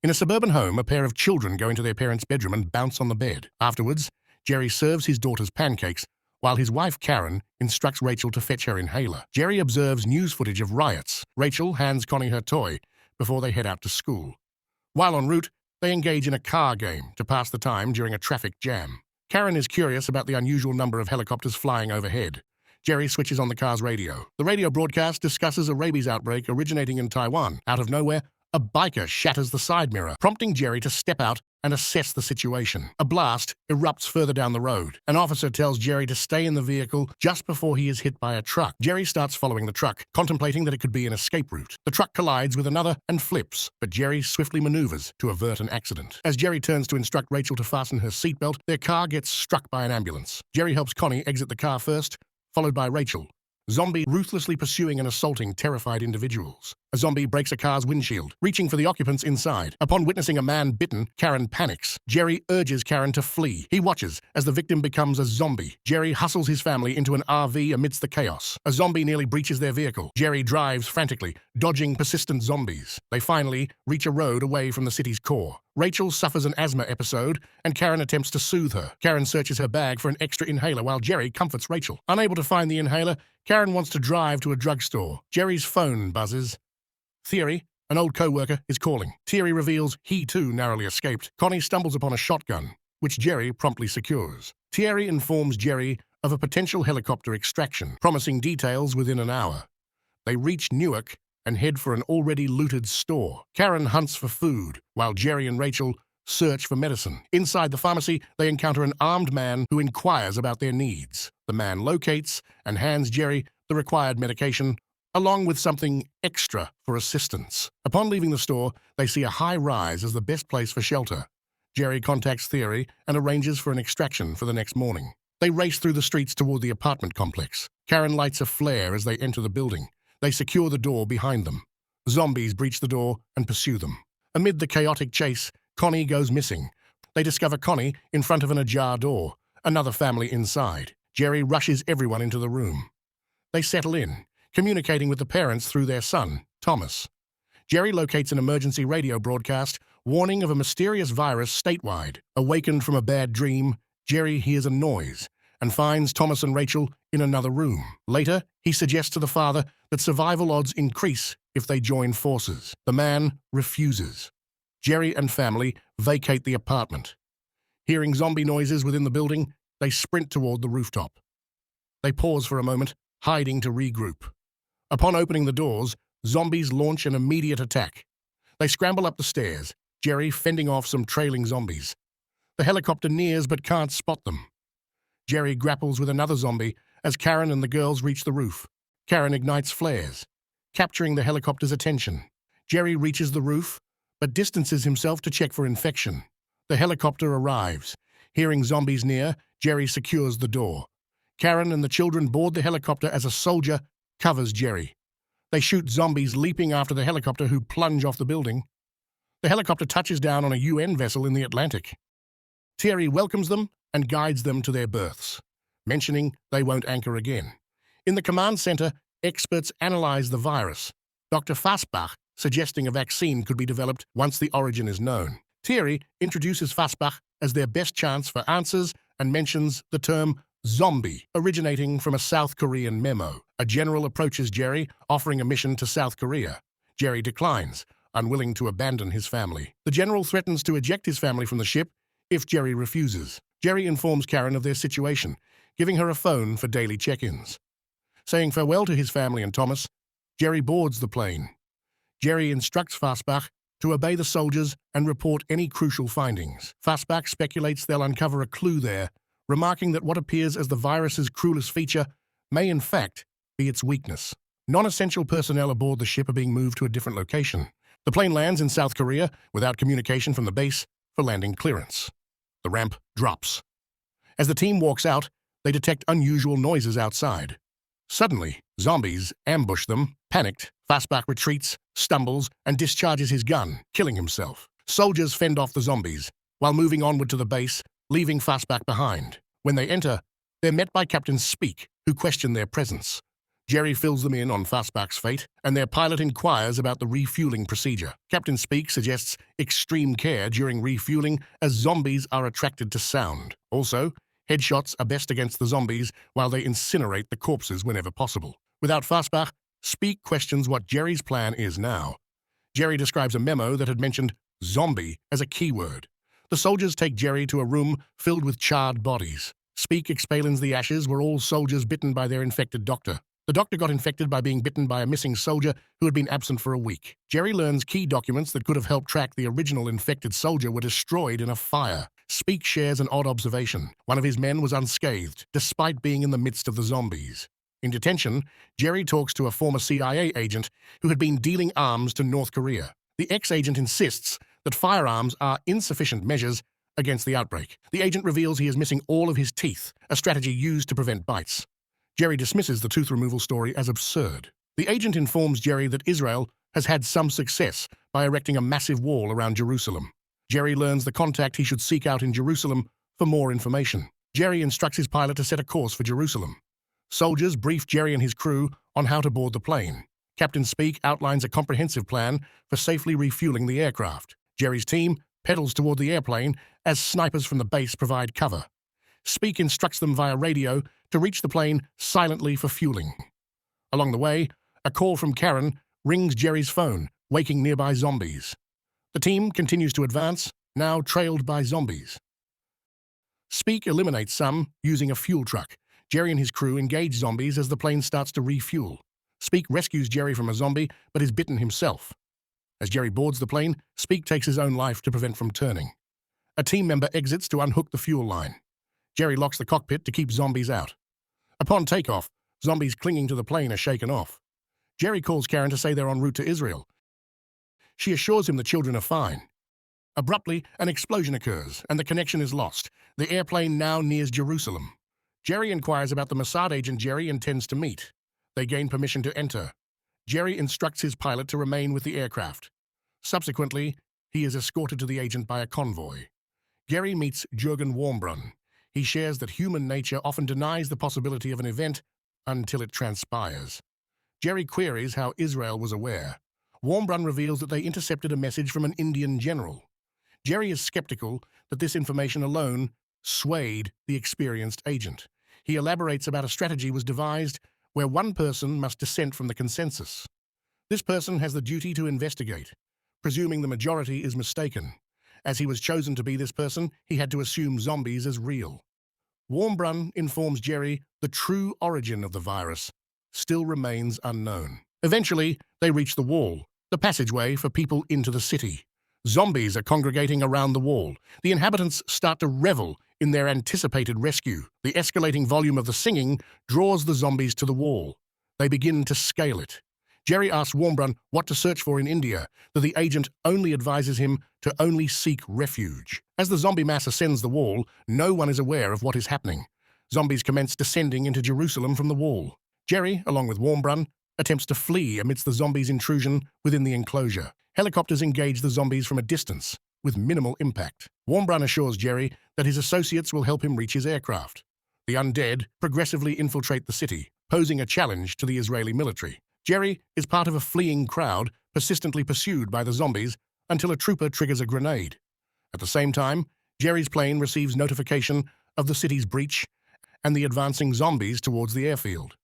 In a suburban home, a pair of children go into their parents' bedroom and bounce on the bed. Afterwards, Gerry serves his daughter's pancakes, while his wife Karen instructs Rachel to fetch her inhaler. Gerry observes news footage of riots. Rachel hands Connie her toy before they head out to school. While en route, they engage in a car game to pass the time during a traffic jam. Karen is curious about the unusual number of helicopters flying overhead. Gerry switches on the car's radio. The radio broadcast discusses a rabies outbreak originating in Taiwan. Out of nowhere, a biker shatters the side mirror, prompting Gerry to step out and assess the situation. A blast erupts further down the road. An officer tells Gerry to stay in the vehicle just before he is hit by a truck. Gerry starts following the truck, contemplating that it could be an escape route. The truck collides with another and flips, but Gerry swiftly maneuvers to avert an accident. As Gerry turns to instruct Rachel to fasten her seatbelt, their car gets struck by an ambulance. Gerry helps Connie exit the car first, followed by Rachel. Zombie ruthlessly pursuing and assaulting terrified individuals. A zombie breaks a car's windshield, reaching for the occupants inside. Upon witnessing a man bitten, Karen panics. Gerry urges Karen to flee. He watches as the victim becomes a zombie. Gerry hustles his family into an RV amidst the chaos. A zombie nearly breaches their vehicle. Gerry drives frantically, dodging persistent zombies. They finally reach a road away from the city's core. Rachel suffers an asthma episode, and Karen attempts to soothe her. Karen searches her bag for an extra inhaler while Gerry comforts Rachel. Unable to find the inhaler, Karen wants to drive to a drugstore. Gerry's phone buzzes. Thierry, an old co-worker, is calling. Thierry reveals he too narrowly escaped. Connie stumbles upon a shotgun, which Gerry promptly secures. Thierry informs Gerry of a potential helicopter extraction, promising details within an hour. They reach Newark and head for an already looted store. Karen hunts for food, while Gerry and Rachel search for medicine. Inside the pharmacy, they encounter an armed man who inquires about their needs. The man locates and hands Gerry the required medication, along with something extra for assistance. Upon leaving the store, they see a high rise as the best place for shelter. Gerry contacts Thierry and arranges for an extraction for the next morning. They race through the streets toward the apartment complex. Karen lights a flare as they enter the building. They secure the door behind them. Zombies breach the door and pursue them. Amid the chaotic chase, Connie goes missing. They discover Connie in front of an ajar door, another family inside. Gerry rushes everyone into the room. They settle in, communicating with the parents through their son, Thomas. Gerry locates an emergency radio broadcast warning of a mysterious virus statewide. Awakened from a bad dream, Gerry hears a noise and finds Thomas and Rachel in another room. Later, he suggests to the father that survival odds increase if they join forces. The man refuses. Gerry and family vacate the apartment. Hearing zombie noises within the building, they sprint toward the rooftop. They pause for a moment, hiding to regroup. Upon opening the doors, zombies launch an immediate attack. They scramble up the stairs, Gerry fending off some trailing zombies. The helicopter nears but can't spot them. Gerry grapples with another zombie as Karen and the girls reach the roof. Karen ignites flares, capturing the helicopter's attention. Gerry reaches the roof, but distances himself to check for infection. The helicopter arrives. Hearing zombies near, Gerry secures the door. Karen and the children board the helicopter as a soldier covers Gerry. They shoot zombies leaping after the helicopter who plunge off the building. The helicopter touches down on a UN vessel in the Atlantic. Thierry welcomes them and guides them to their berths, mentioning they won't anchor again. In the command center, experts analyze the virus. Dr. Fassbach suggesting a vaccine could be developed once the origin is known. Thierry introduces Fassbach as their best chance for answers and mentions the term zombie, originating from a South Korean memo. A general approaches Gerry, offering a mission to South Korea. Gerry declines, unwilling to abandon his family. The general threatens to eject his family from the ship if Gerry refuses. Gerry informs Karen of their situation, giving her a phone for daily check-ins. Saying farewell to his family and Thomas, Gerry boards the plane. Gerry instructs Fassbach to obey the soldiers and report any crucial findings. Fassbach speculates they'll uncover a clue there, remarking that what appears as the virus's cruelest feature may in fact be its weakness. Non-essential personnel aboard the ship are being moved to a different location. The plane lands in South Korea without communication from the base for landing clearance. The ramp drops. As the team walks out, they detect unusual noises outside. Suddenly, zombies ambush them. Panicked, Fassbach retreats, stumbles, and discharges his gun, killing himself. Soldiers fend off the zombies, while moving onward to the base, leaving Fassbach behind. When they enter, they're met by Captain Speak, who question their presence. Gerry fills them in on Fastback's fate, and their pilot inquires about the refueling procedure. Captain Speak suggests extreme care during refueling as zombies are attracted to sound. Also, headshots are best against the zombies while they incinerate the corpses whenever possible. Without Fastback, Speak questions what Gerry's plan is now. Gerry describes a memo that had mentioned zombie as a keyword. The soldiers take Gerry to a room filled with charred bodies. Speak explains the ashes were all soldiers bitten by their infected doctor. The doctor got infected by being bitten by a missing soldier who had been absent for a week. Gerry learns key documents that could have helped track the original infected soldier were destroyed in a fire. Speak shares an odd observation. One of his men was unscathed, despite being in the midst of the zombies. In detention, Gerry talks to a former CIA agent who had been dealing arms to North Korea. The ex-agent insists that firearms are insufficient measures against the outbreak. The agent reveals he is missing all of his teeth, a strategy used to prevent bites. Gerry dismisses the tooth removal story as absurd. The agent informs Gerry that Israel has had some success by erecting a massive wall around Jerusalem. Gerry learns the contact he should seek out in Jerusalem for more information. Gerry instructs his pilot to set a course for Jerusalem. Soldiers brief Gerry and his crew on how to board the plane. Captain Speak outlines a comprehensive plan for safely refueling the aircraft. Gerry's team pedals toward the airplane as snipers from the base provide cover. Speak instructs them via radio to reach the plane silently for fueling. Along the way, a call from Karen rings Gerry's phone, waking nearby zombies. The team continues to advance, now trailed by zombies. Speak eliminates some using a fuel truck. Gerry and his crew engage zombies as the plane starts to refuel. Speak rescues Gerry from a zombie, but is bitten himself. As Gerry boards the plane, Speak takes his own life to prevent from turning. A team member exits to unhook the fuel line. Gerry locks the cockpit to keep zombies out. Upon takeoff, zombies clinging to the plane are shaken off. Gerry calls Karen to say they're en route to Israel. She assures him the children are fine. Abruptly, an explosion occurs, and the connection is lost. The airplane now nears Jerusalem. Gerry inquires about the Mossad agent Gerry intends to meet. They gain permission to enter. Gerry instructs his pilot to remain with the aircraft. Subsequently, he is escorted to the agent by a convoy. Gerry meets Jürgen Warmbrunn. He shares that human nature often denies the possibility of an event until it transpires. Gerry queries how Israel was aware. Warmbrunn reveals that they intercepted a message from an Indian general. Gerry is skeptical that this information alone swayed the experienced agent. He elaborates about a strategy was devised where one person must dissent from the consensus. This person has the duty to investigate, presuming the majority is mistaken. As he was chosen to be this person, he had to assume zombies as real. Warmbrunn informs Gerry the true origin of the virus still remains unknown. Eventually, they reach the wall, the passageway for people into the city. Zombies are congregating around the wall. The inhabitants start to revel in their anticipated rescue. The escalating volume of the singing draws the zombies to the wall. They begin to scale it. Gerry asks Warmbrunn what to search for in India, though the agent only advises him to only seek refuge. As the zombie mass ascends the wall, no one is aware of what is happening. Zombies commence descending into Jerusalem from the wall. Gerry, along with Warmbrunn, attempts to flee amidst the zombies' intrusion within the enclosure. Helicopters engage the zombies from a distance, with minimal impact. Warmbrunn assures Gerry that his associates will help him reach his aircraft. The undead progressively infiltrate the city, posing a challenge to the Israeli military. Gerry is part of a fleeing crowd persistently pursued by the zombies until a trooper triggers a grenade. At the same time, Gerry's plane receives notification of the city's breach and the advancing zombies towards the airfield.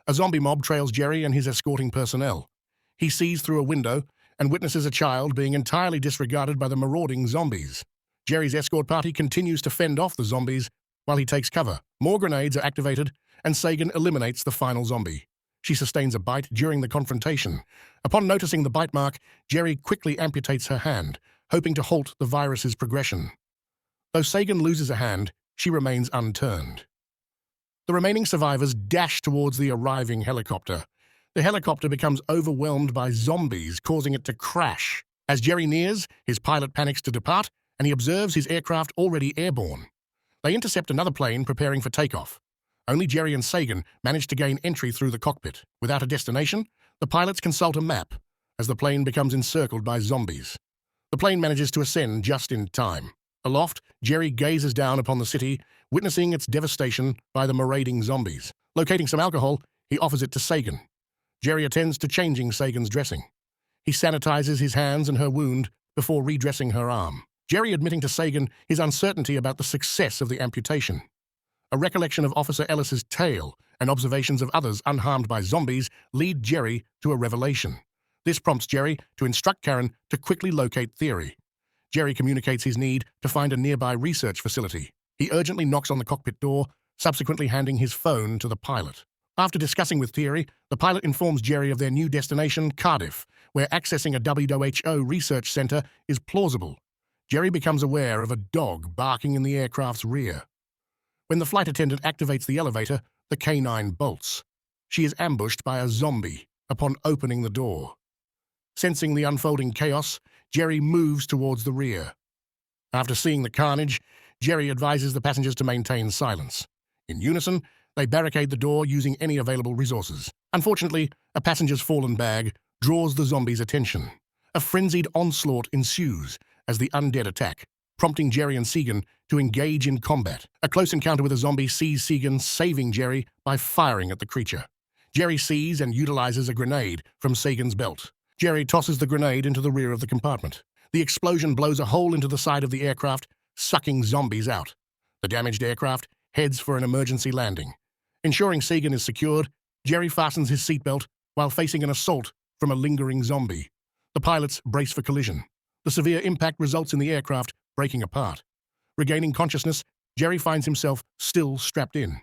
A zombie mob trails Gerry and his escorting personnel. He sees through a window and witnesses a child being entirely disregarded by the marauding zombies. Gerry's escort party continues to fend off the zombies while he takes cover. More grenades are activated, and Sagan eliminates the final zombie. She sustains a bite during the confrontation. Upon noticing the bite mark, Gerry quickly amputates her hand, hoping to halt the virus's progression. Though Sagan loses a hand, she remains unturned. The remaining survivors dash towards the arriving helicopter. The helicopter becomes overwhelmed by zombies, causing it to crash. As Gerry nears, his pilot panics to depart, and he observes his aircraft already airborne. They intercept another plane preparing for takeoff. Only Gerry and Sagan manage to gain entry through the cockpit. Without a destination, the pilots consult a map as the plane becomes encircled by zombies. The plane manages to ascend just in time. Aloft, Gerry gazes down upon the city, witnessing its devastation by the marauding zombies. Locating some alcohol, He offers it to Sagan. Gerry attends to changing Sagan's dressing. He sanitizes his hands and her wound before redressing her arm. Gerry admitting to Sagan his uncertainty about the success of the amputation. A recollection of Officer Ellis's tale and observations of others unharmed by zombies lead Gerry to a revelation. This prompts Gerry to instruct Karen to quickly locate Theory. Gerry communicates his need to find a nearby research facility. He urgently knocks on the cockpit door, subsequently handing his phone to the pilot. After discussing with Theory, the pilot informs Gerry of their new destination, Cardiff, where accessing a WHO research center is plausible. Gerry becomes aware of a dog barking in the aircraft's rear. When the flight attendant activates the elevator, the canine bolts. She is ambushed by a zombie upon opening the door. Sensing the unfolding chaos, Gerry moves towards the rear. After seeing the carnage, Gerry advises the passengers to maintain silence. In unison, they barricade the door using any available resources. Unfortunately, a passenger's fallen bag draws the zombies' attention. A frenzied onslaught ensues as the undead attack, prompting Gerry and Sagan to engage in combat. A close encounter with a zombie sees Sagan saving Gerry by firing at the creature. Gerry sees and utilizes a grenade from Sagan's belt. Gerry tosses the grenade into the rear of the compartment. The explosion blows a hole into the side of the aircraft, sucking zombies out. The damaged aircraft heads for an emergency landing. Ensuring Sagan is secured, Gerry fastens his seatbelt while facing an assault from a lingering zombie. The pilots brace for collision. The severe impact results in the aircraft breaking apart. Regaining consciousness, Gerry finds himself still strapped in.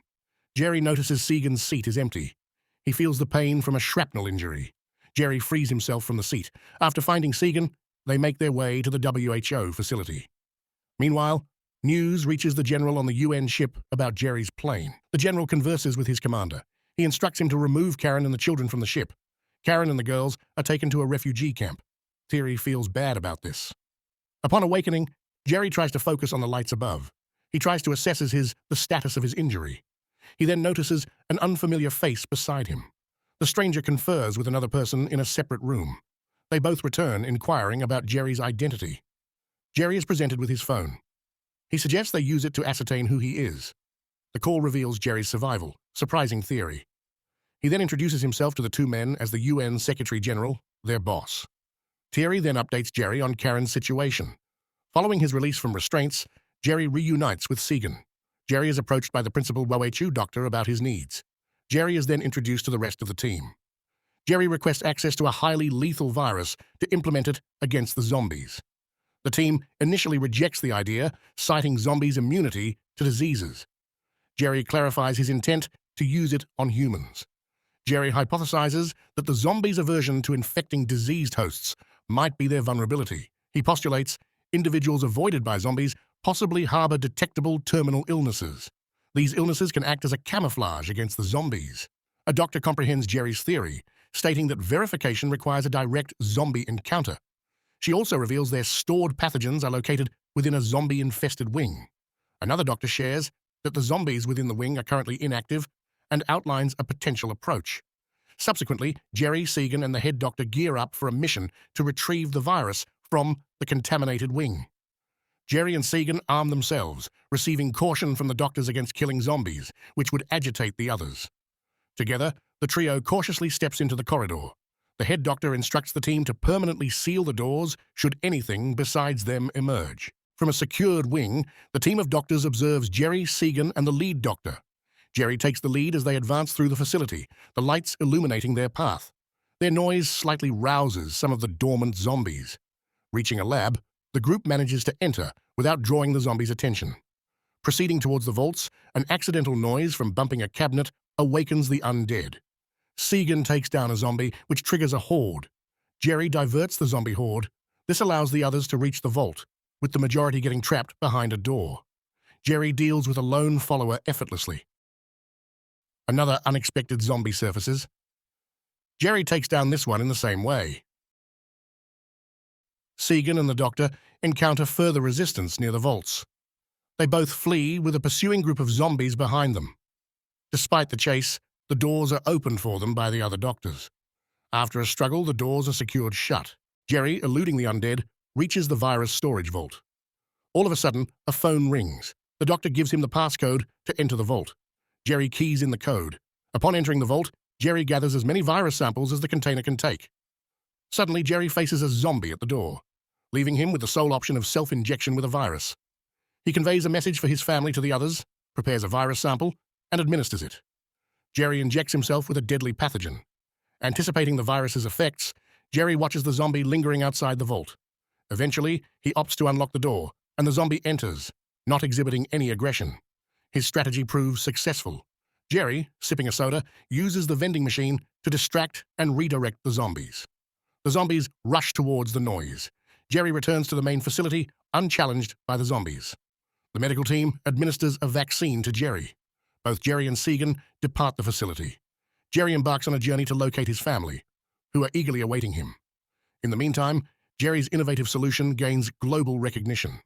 Gerry notices Sagan's seat is empty. He feels the pain from a shrapnel injury. Gerry frees himself from the seat. After finding Sagan, they make their way to the WHO facility. Meanwhile, news reaches the general on the UN ship about Gerry's plane. The general converses with his commander. He instructs him to remove Karen and the children from the ship. Karen and the girls are taken to a refugee camp. Theory feels bad about this. Upon awakening, Gerry tries to focus on the lights above. He tries to assess the status of his injury. He then notices an unfamiliar face beside him. The stranger confers with another person in a separate room. They both return, inquiring about Gerry's identity. Gerry is presented with his phone. He suggests they use it to ascertain who he is. The call reveals Gerry's survival, surprising Theory. He then introduces himself to the two men as the UN Secretary General, their boss. Theory then updates Gerry on Karen's situation. Following his release from restraints, Gerry reunites with Sagan. Gerry is approached by the principal WHO doctor about his needs. Gerry is then introduced to the rest of the team. Gerry requests access to a highly lethal virus to implement it against the zombies. The team initially rejects the idea, citing zombies' immunity to diseases. Gerry clarifies his intent to use it on humans. Gerry hypothesizes that the zombies' aversion to infecting diseased hosts might be their vulnerability. He postulates individuals avoided by zombies possibly harbor detectable terminal illnesses. These illnesses can act as a camouflage against the zombies. A doctor comprehends Gerry's theory, stating that verification requires a direct zombie encounter. She also reveals their stored pathogens are located within a zombie-infested wing. Another doctor shares that the zombies within the wing are currently inactive and outlines a potential approach. Subsequently, Gerry, Sagan, and the head doctor gear up for a mission to retrieve the virus from the contaminated wing. Gerry and Sagan arm themselves, receiving caution from the doctors against killing zombies, which would agitate the others. Together, the trio cautiously steps into the corridor. The head doctor instructs the team to permanently seal the doors should anything besides them emerge. From a secured wing, the team of doctors observes Gerry, Sagan, and the lead doctor. Gerry takes the lead as they advance through the facility, the lights illuminating their path. Their noise slightly rouses some of the dormant zombies. Reaching a lab, the group manages to enter without drawing the zombies' attention. Proceeding towards the vaults, an accidental noise from bumping a cabinet awakens the undead. Sagan takes down a zombie, which triggers a horde. Gerry diverts the zombie horde. This allows the others to reach the vault, with the majority getting trapped behind a door. Gerry deals with a lone follower effortlessly. Another unexpected zombie surfaces. Gerry takes down this one in the same way. Sagan and the doctor encounter further resistance near the vaults. They both flee with a pursuing group of zombies behind them. Despite the chase, the doors are opened for them by the other doctors. After a struggle, the doors are secured shut. Gerry, eluding the undead, reaches the virus storage vault. All of a sudden, a phone rings. The doctor gives him the passcode to enter the vault. Gerry keys in the code. Upon entering the vault, Gerry gathers as many virus samples as the container can take. Suddenly, Gerry faces a zombie at the door, leaving him with the sole option of self-injection with a virus. He conveys a message for his family to the others, prepares a virus sample, and administers it. Gerry injects himself with a deadly pathogen. Anticipating the virus's effects, Gerry watches the zombie lingering outside the vault. Eventually, he opts to unlock the door, and the zombie enters, not exhibiting any aggression. His strategy proves successful. Gerry, sipping a soda, uses the vending machine to distract and redirect the zombies. The zombies rush towards the noise. Gerry returns to the main facility, unchallenged by the zombies. The medical team administers a vaccine to Gerry. Both Gerry and Segan depart the facility. Gerry embarks on a journey to locate his family, who are eagerly awaiting him. In the meantime, Gerry's innovative solution gains global recognition.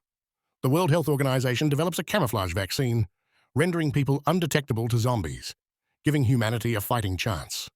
The World Health Organization develops a camouflage vaccine, rendering people undetectable to zombies, giving humanity a fighting chance.